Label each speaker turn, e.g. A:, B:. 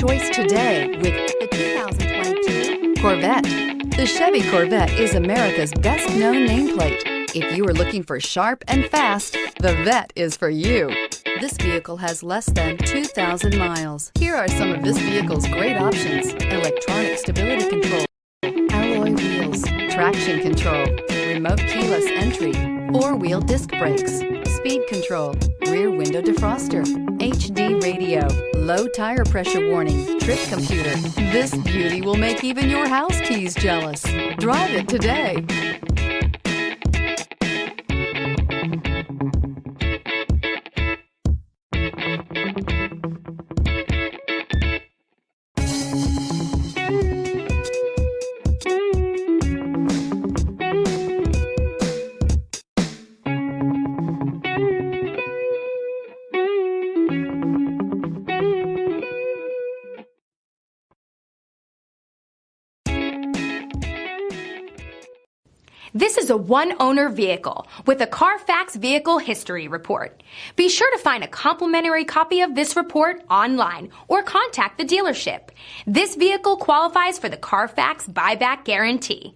A: choice today with the 2022 Corvette. The Chevy Corvette is America's best-known nameplate. If you are looking for sharp and fast, the Vette is for you. This vehicle has less than 2,000 miles. Here are some of this vehicle's great options: electronic stability control, alloy wheels, traction control, remote keyless entry, four-wheel disc brakes, speed control, rear window defroster, HD radio, low tire pressure warning, trip computer. This beauty will make even your house keys jealous. Drive it today.
B: This is a one-owner vehicle with a Carfax Vehicle History Report. Be sure to find a complimentary copy of this report online or contact the dealership. This vehicle qualifies for the Carfax Buyback Guarantee.